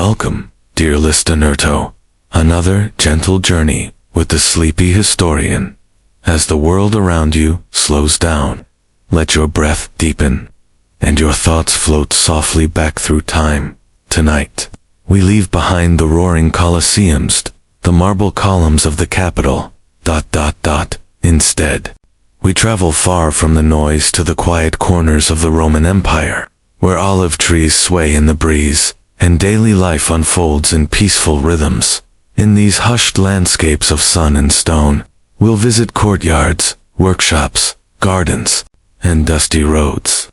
Welcome, dear listener, to another gentle journey with the sleepy historian. As the world around you slows down, let your breath deepen, and your thoughts float softly back through time. Tonight, we leave behind the roaring colosseums, the marble columns of the Capitol. Instead, we travel far from the noise to the quiet corners of the Roman Empire, where olive trees sway in the breeze, and daily life unfolds in peaceful rhythms. In these hushed landscapes of sun and stone, we'll visit courtyards, workshops, gardens, and dusty roads.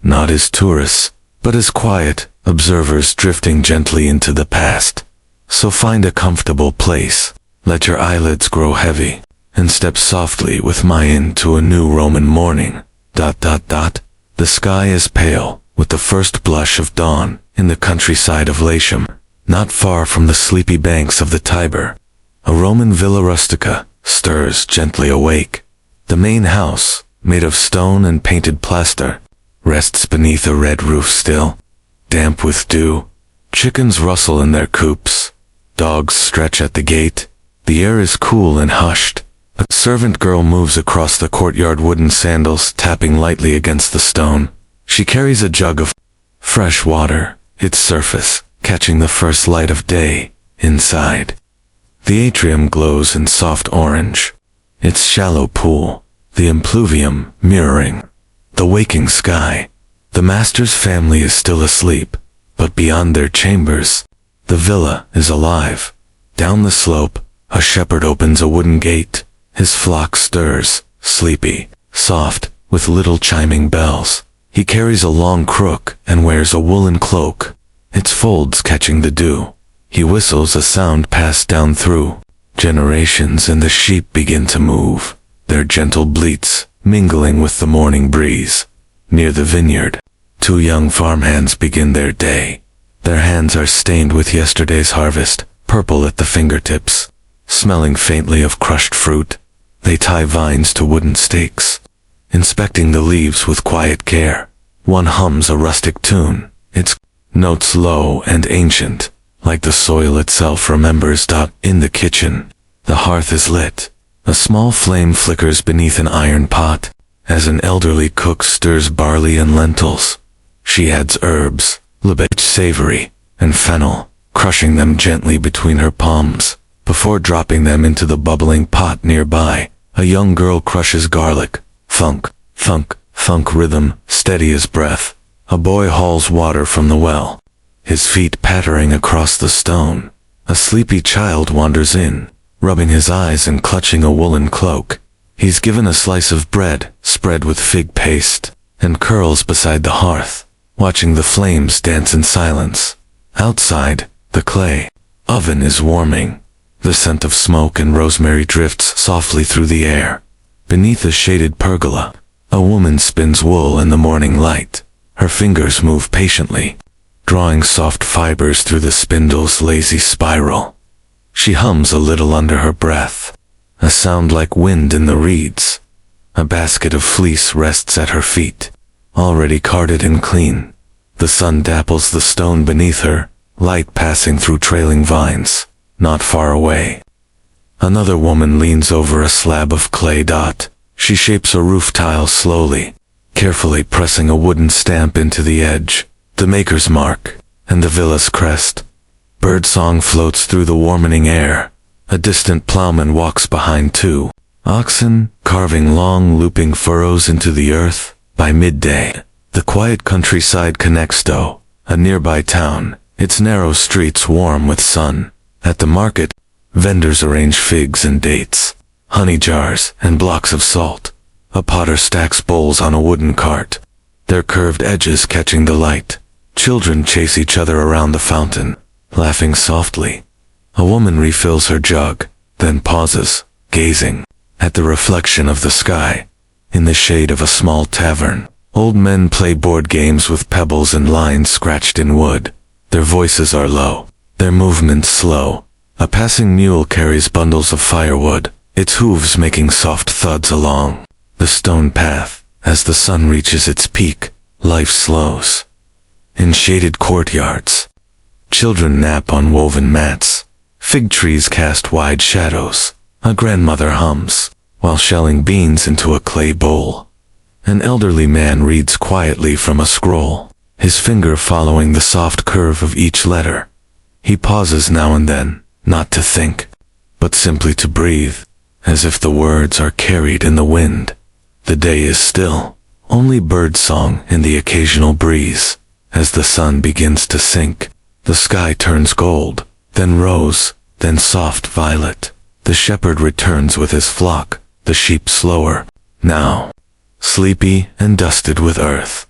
Not as tourists, but as quiet observers drifting gently into the past. So find a comfortable place, let your eyelids grow heavy, and step softly with me into a new Roman morning. The sky is pale, with the first blush of dawn in the countryside of Latium, not far from the sleepy banks of the Tiber. A Roman villa rustica stirs gently awake. The main house, made of stone and painted plaster, rests beneath a red roof still, damp with dew. Chickens rustle in their coops. Dogs stretch at the gate. The air is cool and hushed. A servant girl moves across the courtyard, wooden sandals tapping lightly against the stone. She carries a jug of fresh water, its surface catching the first light of day. Inside, the atrium glows in soft orange, its shallow pool, the impluvium, mirroring the waking sky. The master's family is still asleep, but beyond their chambers, the villa is alive. Down the slope, a shepherd opens a wooden gate. His flock stirs, sleepy, soft, with little chiming bells. He carries a long crook and wears a woolen cloak, its folds catching the dew. He whistles, a sound passed down through generations, and the sheep begin to move, their gentle bleats mingling with the morning breeze. Near the vineyard, two young farmhands begin their day. Their hands are stained with yesterday's harvest, purple at the fingertips. Smelling faintly of crushed fruit, they tie vines to wooden stakes, inspecting the leaves with quiet care. One hums a rustic tune, its notes low and ancient, like the soil itself remembers. In the kitchen, the hearth is lit. A small flame flickers beneath an iron pot, as an elderly cook stirs barley and lentils. She adds herbs, libet savory, and fennel, crushing them gently between her palms, before dropping them into the bubbling pot nearby. A young girl crushes garlic. Thunk, thunk, thunk rhythm, steady as breath. A boy hauls water from the well, his feet pattering across the stone. A sleepy child wanders in, rubbing his eyes and clutching a woolen cloak. He's given a slice of bread, spread with fig paste, and curls beside the hearth, watching the flames dance in silence. Outside, the clay oven is warming. The scent of smoke and rosemary drifts softly through the air. Beneath a shaded pergola, a woman spins wool in the morning light. Her fingers move patiently, drawing soft fibers through the spindle's lazy spiral. She hums a little under her breath, a sound like wind in the reeds. A basket of fleece rests at her feet, already carded and clean. The sun dapples the stone beneath her, light passing through trailing vines. Not far away, another woman leans over a slab of clay. She shapes a roof tile slowly, carefully pressing a wooden stamp into the edge, the maker's mark, and the villa's crest. Birdsong floats through the warming air. A distant plowman walks behind two oxen, carving long looping furrows into the earth. By midday, the quiet countryside connects to a nearby town, its narrow streets warm with sun. At the market, vendors arrange figs and dates, honey jars and blocks of salt. A potter stacks bowls on a wooden cart, their curved edges catching the light. Children chase each other around the fountain, laughing softly. A woman refills her jug, then pauses, gazing at the reflection of the sky. In the shade of a small tavern, old men play board games with pebbles and lines scratched in wood. Their voices are low, their movements slow. A passing mule carries bundles of firewood, its hooves making soft thuds along the stone path. As the sun reaches its peak, life slows. In shaded courtyards, Children nap on woven mats. Fig trees cast wide shadows. A grandmother hums, while shelling beans into a clay bowl. An elderly man reads quietly from a scroll, his finger following the soft curve of each letter. He pauses now and then, not to think, but simply to breathe, as if the words are carried in the wind. The day is still, only bird song and the occasional breeze. As the sun begins to sink, the sky turns gold, then rose, then soft violet. The shepherd returns with his flock, the sheep slower, now, sleepy and dusted with earth.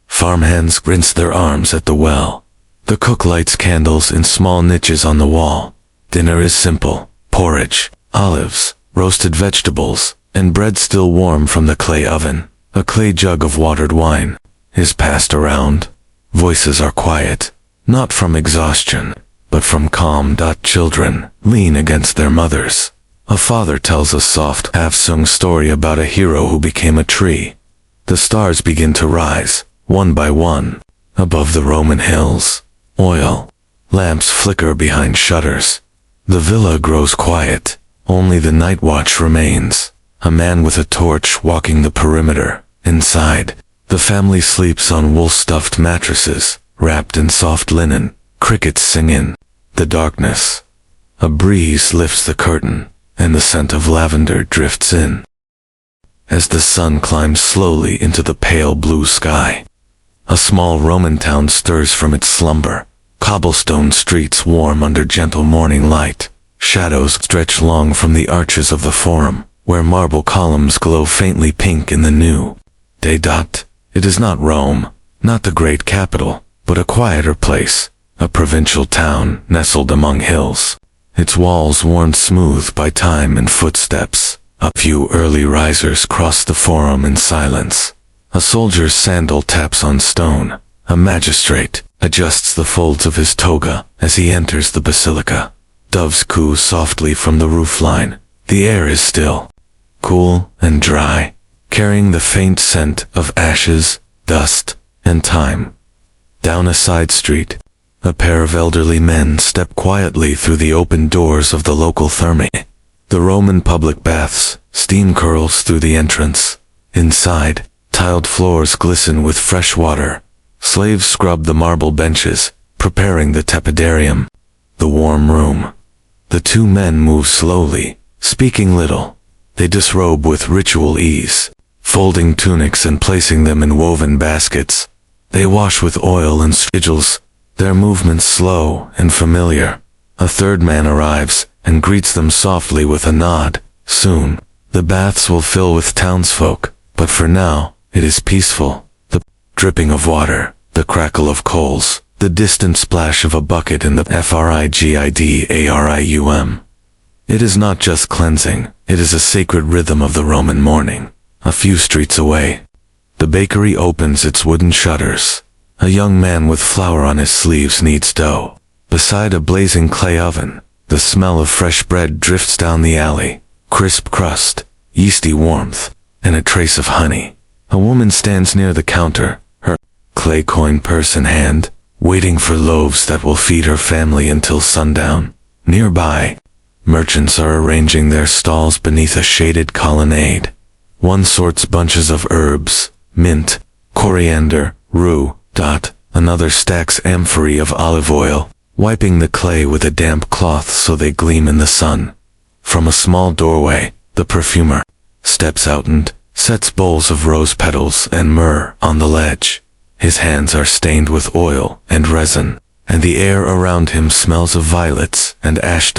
Farmhands rinse their arms at the well. The cook lights candles in small niches on the wall. Dinner is simple: porridge, olives, roasted vegetables, and bread still warm from the clay oven. A clay jug of watered wine is passed around. Voices are quiet, not from exhaustion, but from calm. Children lean against their mothers. A father tells a soft, half-sung story about a hero who became a tree. The stars begin to rise, one by one, above the Roman hills. Oil lamps flicker behind shutters. The villa grows quiet. Only the night watch remains. A man with a torch walking the perimeter. Inside, the family sleeps on wool-stuffed mattresses, wrapped in soft linen. Crickets sing in the darkness. A breeze lifts the curtain, and the scent of lavender drifts in. As the sun climbs slowly into the pale blue sky, a small Roman town stirs from its slumber. Cobblestone streets warm under gentle morning light. Shadows stretch long from the arches of the Forum, where marble columns glow faintly pink in the new day. It is not Rome, not the great capital, but a quieter place, a provincial town nestled among hills. Its walls worn smooth by time and footsteps. A few early risers cross the Forum in silence. A soldier's sandal taps on stone. A magistrate adjusts the folds of his toga as he enters the basilica. Doves coo softly from the roofline. The air is still, cool and dry, carrying the faint scent of ashes, dust, and time. Down a side street, a pair of elderly men step quietly through the open doors of the local thermae. The Roman public baths, steam curls through the entrance. Inside, tiled floors glisten with fresh water. Slaves scrub the marble benches, preparing the tepidarium, the warm room. The two men move slowly, speaking little. They disrobe with ritual ease, folding tunics and placing them in woven baskets. They wash with oil and sigils, their movements slow and familiar. A third man arrives and greets them softly with a nod. Soon, the baths will fill with townsfolk, but for now, it is peaceful. The dripping of water, the crackle of coals, the distant splash of a bucket in the frigidarium. It is not just cleansing, it is a sacred rhythm of the Roman morning. A few streets away, the bakery opens its wooden shutters. A young man with flour on his sleeves kneads dough. Beside a blazing clay oven, the smell of fresh bread drifts down the alley. Crisp crust, yeasty warmth, and a trace of honey. A woman stands near the counter, her clay coin purse in hand, waiting for loaves that will feed her family until sundown. Nearby, merchants are arranging their stalls beneath a shaded colonnade. One sorts bunches of herbs, mint, coriander, rue. Another stacks amphorae of olive oil, wiping the clay with a damp cloth so they gleam in the sun. From a small doorway, the perfumer steps out and sets bowls of rose petals and myrrh on the ledge. His hands are stained with oil and resin, and the air around him smells of violets and ash.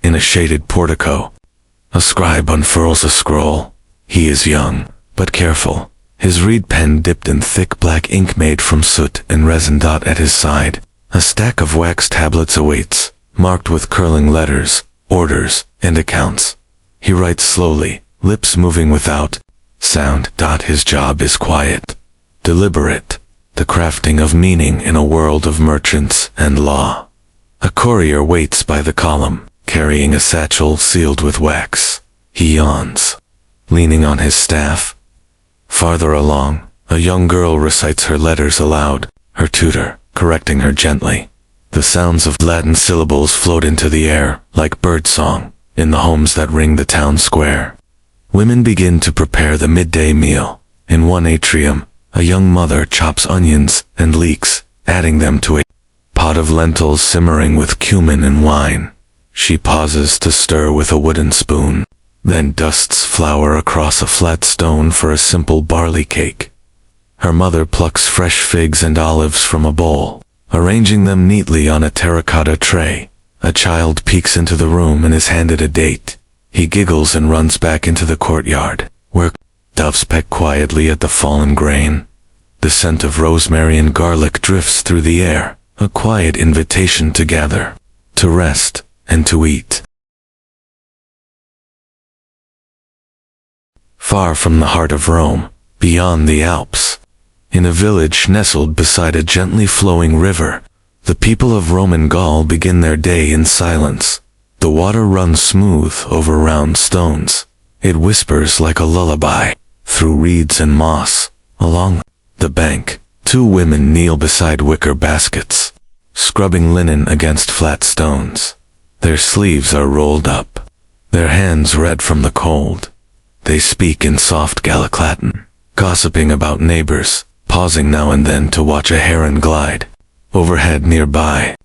In a shaded portico, a scribe unfurls a scroll. He is young, but careful. His reed pen dipped in thick black ink made from soot and resin. At his side, a stack of wax tablets awaits, marked with curling letters, orders, and accounts. He writes slowly, lips moving without sound. His job is quiet, deliberate, the crafting of meaning in a world of merchants and law. A courier waits by the column, carrying a satchel sealed with wax. He yawns, leaning on his staff. Farther along, a young girl recites her letters aloud, her tutor correcting her gently. The sounds of Latin syllables float into the air, like birdsong, in the homes that ring the town square. Women begin to prepare the midday meal. In one atrium, a young mother chops onions and leeks, adding them to a pot of lentils simmering with cumin and wine. She pauses to stir with a wooden spoon, then dusts flour across a flat stone for a simple barley cake. Her mother plucks fresh figs and olives from a bowl, arranging them neatly on a terracotta tray. A child peeks into the room and is handed a date. He giggles and runs back into the courtyard, where doves peck quietly at the fallen grain. The scent of rosemary and garlic drifts through the air, a quiet invitation to gather, to rest, and to eat. Far from the heart of Rome, beyond the Alps, in a village nestled beside a gently flowing river, the people of Roman Gaul begin their day in silence. The water runs smooth over round stones. It whispers like a lullaby, through reeds and moss. Along the bank, two women kneel beside wicker baskets, scrubbing linen against flat stones. Their sleeves are rolled up, their hands red from the cold. They speak in soft Gallic Latin, gossiping about neighbors, pausing now and then to watch a heron glide. Overhead nearby,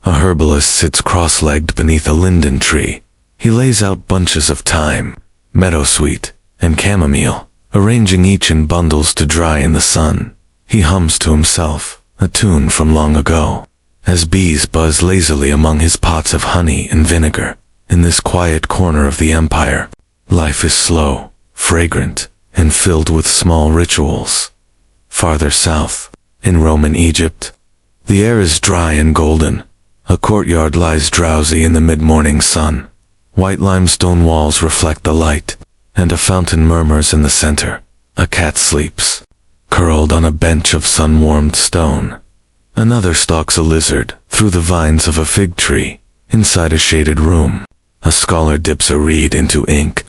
a herbalist sits cross-legged beneath a linden tree. He lays out bunches of thyme, meadowsweet, and chamomile, arranging each in bundles to dry in the sun. He hums to himself, a tune from long ago, as bees buzz lazily among his pots of honey and vinegar. In this quiet corner of the empire, life is slow, fragrant, and filled with small rituals. Farther south, in Roman Egypt, the air is dry and golden. A courtyard lies drowsy in the mid-morning sun. White limestone walls reflect the light, and a fountain murmurs in the center. A cat sleeps, curled on a bench of sun-warmed stone. Another stalks a lizard through the vines of a fig tree. Inside a shaded room, a scholar dips a reed into ink,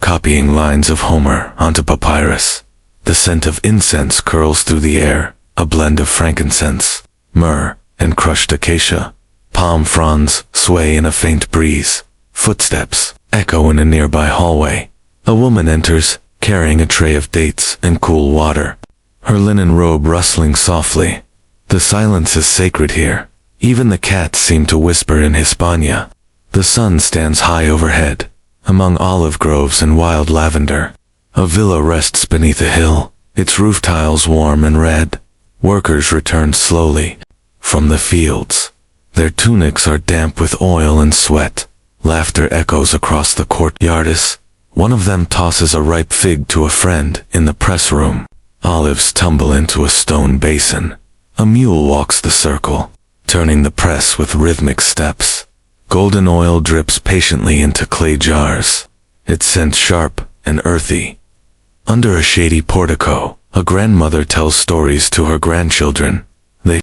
copying lines of Homer onto papyrus. The scent of incense curls through the air, a blend of frankincense, myrrh, and crushed acacia. Palm fronds sway in a faint breeze. Footsteps echo in a nearby hallway. A woman enters, carrying a tray of dates and cool water, her linen robe rustling softly. The silence is sacred here. Even the cats seem to whisper in Hispania. The sun stands high overhead, among olive groves and wild lavender. A villa rests beneath a hill, its roof tiles warm and red. Workers return slowly from the fields. Their tunics are damp with oil and sweat. Laughter echoes across the courtyards. One of them tosses a ripe fig to a friend in the press room. Olives tumble into a stone basin. A mule walks the circle, turning the press with rhythmic steps. Golden oil drips patiently into clay jars, its scent sharp and earthy. Under a shady portico, a grandmother tells stories to her grandchildren. They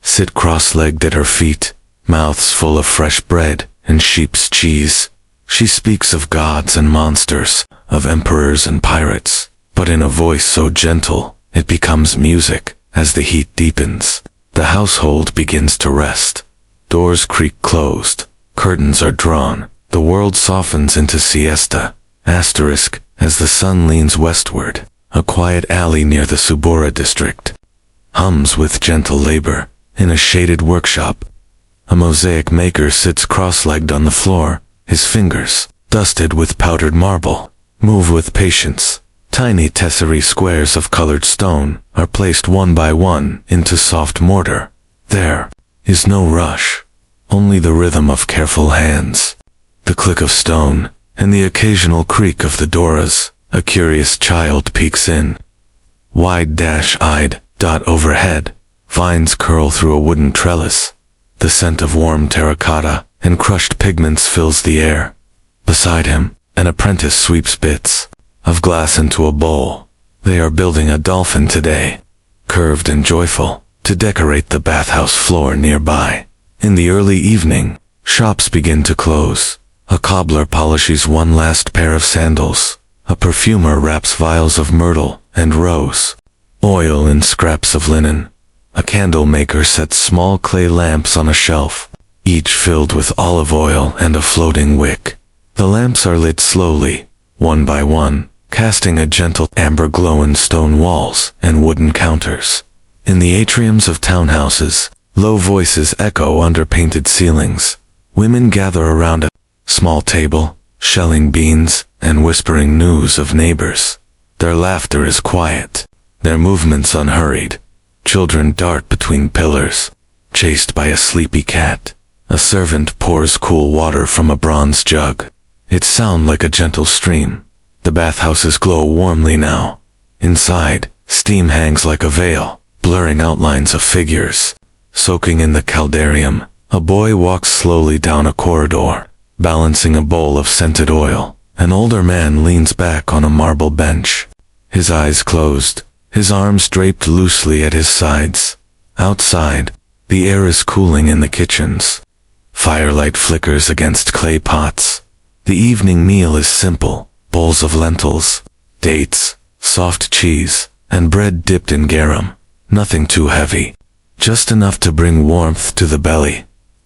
sit cross-legged at her feet, mouths full of fresh bread and sheep's cheese. She speaks of gods and monsters, of emperors and pirates, but in a voice so gentle, it becomes music. As the heat deepens, the household begins to rest. Doors creak closed, curtains are drawn, the world softens into siesta. Asterisk, as the sun leans westward, a quiet alley near the Subura district hums with gentle labor. In a shaded workshop, a mosaic maker sits cross-legged on the floor, his fingers, dusted with powdered marble, move with patience. Tiny tesserae squares of colored stone are placed one by one into soft mortar. There is no rush, only the rhythm of careful hands, the click of stone, and the occasional creak of the doors. A curious child peeks in, wide-eyed. Overhead, vines curl through a wooden trellis. The scent of warm terracotta and crushed pigments fills the air. Beside him, an apprentice sweeps bits of glass into a bowl. They are building a dolphin today, curved and joyful, to decorate the bathhouse floor nearby. In the early evening, shops begin to close. A cobbler polishes one last pair of sandals. A perfumer wraps vials of myrtle and rose, oil and scraps of linen. A candle maker sets small clay lamps on a shelf, each filled with olive oil and a floating wick. The lamps are lit slowly, one by one, casting a gentle amber glow in stone walls and wooden counters. In the atriums of townhouses, low voices echo under painted ceilings. Women gather around a small table, shelling beans and whispering news of neighbors. Their laughter is quiet, their movements unhurried. Children dart between pillars, chased by a sleepy cat. A servant pours cool water from a bronze jug. Its sound like a gentle stream. The bathhouses glow warmly now. Inside, steam hangs like a veil, blurring outlines of figures. Soaking in the caldarium, a boy walks slowly down a corridor, balancing a bowl of scented oil. An older man leans back on a marble bench, his eyes closed, his arms draped loosely at his sides. Outside, the air is cooling in the kitchens. Firelight flickers against clay pots. The evening meal is simple, bowls of lentils, dates, soft cheese, and bread dipped in garum. Nothing too heavy, just enough to bring warmth to the belly.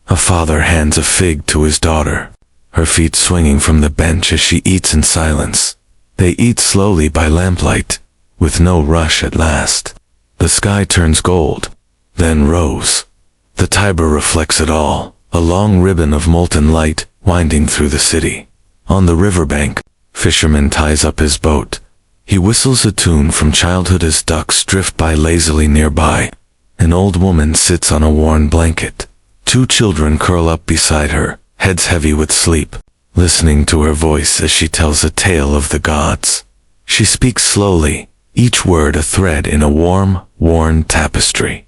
A father hands a fig to his daughter, her feet swinging from the bench as she eats in silence. They eat slowly by lamplight, with no rush at last. The sky turns gold, then rose. The Tiber reflects it all, a long ribbon of molten light winding through the city. On the riverbank, fisherman ties up his boat. He whistles a tune from childhood as ducks drift by lazily nearby. An old woman sits on a worn blanket. Two children curl up beside her, heads heavy with sleep, listening to her voice as she tells a tale of the gods. She speaks slowly, each word a thread in a warm, worn tapestry.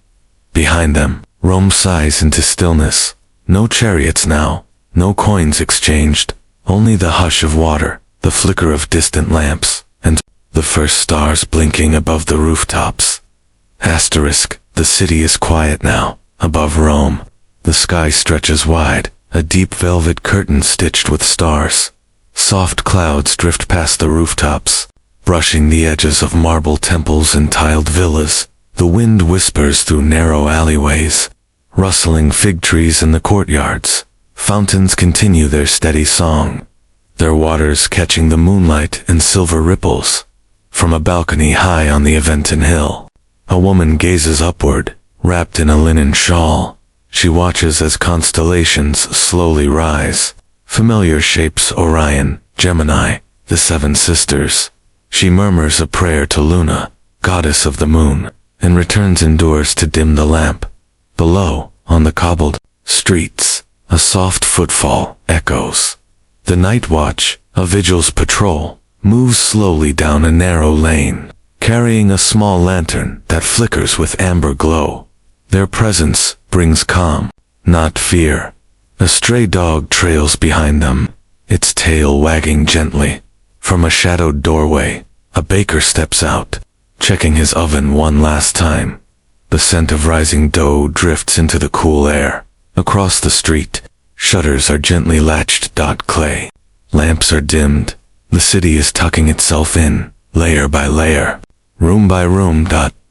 Behind them, Rome sighs into stillness. No chariots now, no coins exchanged, only the hush of water, the flicker of distant lamps, and the first stars blinking above the rooftops. Asterisk, the city is quiet now. Above Rome, the sky stretches wide, a deep velvet curtain stitched with stars. Soft clouds drift past the rooftops, brushing the edges of marble temples and tiled villas. The wind whispers through narrow alleyways, rustling fig trees in the courtyards. Fountains continue their steady song, their waters catching the moonlight in silver ripples. From a balcony high on the Aventin Hill, a woman gazes upward, wrapped in a linen shawl. She watches as constellations slowly rise. Familiar shapes: Orion, Gemini, the Seven Sisters. She murmurs a prayer to Luna, goddess of the moon, and returns indoors to dim the lamp. Below, on the cobbled streets, a soft footfall echoes. The night watch, a vigil's patrol, moves slowly down a narrow lane, carrying a small lantern that flickers with amber glow. Their presence brings calm, not fear. A stray dog trails behind them, its tail wagging gently. From a shadowed doorway, a baker steps out, checking his oven one last time. The scent of rising dough drifts into the cool air. Across the street, shutters are gently latched. Clay lamps are dimmed. The city is tucking itself in, layer by layer, room by room.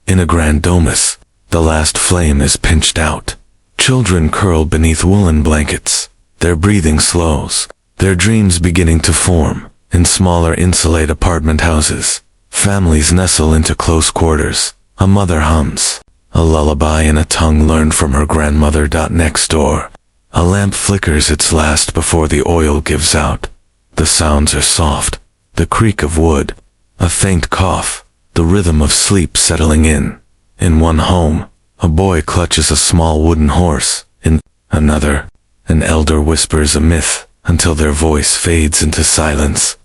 In a grand domus, the last flame is pinched out. Children curl beneath woolen blankets. Their breathing slows, their dreams beginning to form. In smaller insulate apartment houses, families nestle into close quarters. A mother hums a lullaby in a tongue learned from her grandmother. Next door, a lamp flickers its last before the oil gives out. The sounds are soft, the creak of wood, a faint cough, the rhythm of sleep settling in. In one home, a boy clutches a small wooden horse. In another, an elder whispers a myth until their voice fades into silence.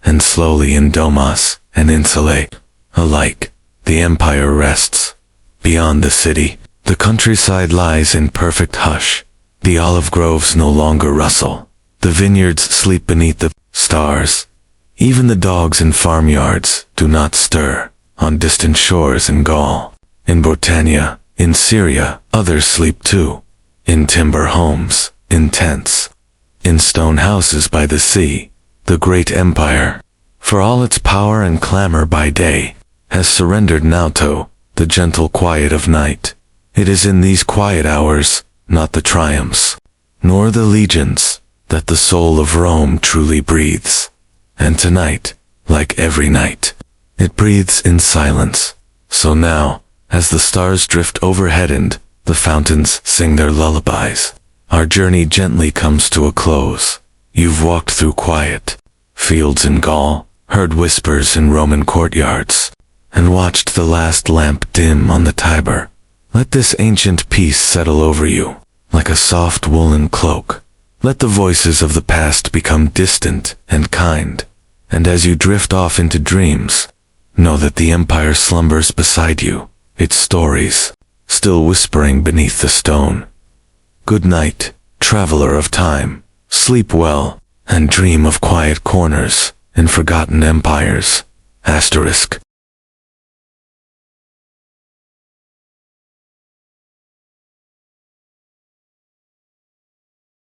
And slowly in domus and insulate alike, the empire rests. Beyond the city, the countryside lies in perfect hush. The olive groves no longer rustle. The vineyards sleep beneath the stars. Even the dogs in farmyards do not stir. On distant shores in Gaul, in Britannia, in Syria, others sleep too. In timber homes, in tents, in stone houses by the sea, the great empire, for all its power and clamor by day, has surrendered now to the gentle quiet of night. It is in these quiet hours, not the triumphs, nor the legions, that the soul of Rome truly breathes. And tonight, like every night, it breathes in silence. So now, as the stars drift overhead and the fountains sing their lullabies, our journey gently comes to a close. You've walked through quiet fields in Gaul, heard whispers in Roman courtyards, and watched the last lamp dim on the Tiber. Let this ancient peace settle over you, like a soft woolen cloak. Let the voices of the past become distant and kind, and as you drift off into dreams, know that the empire slumbers beside you, its stories still whispering beneath the stone. Good night, traveler of time. Sleep well, and dream of quiet corners in forgotten empires. Asterisk.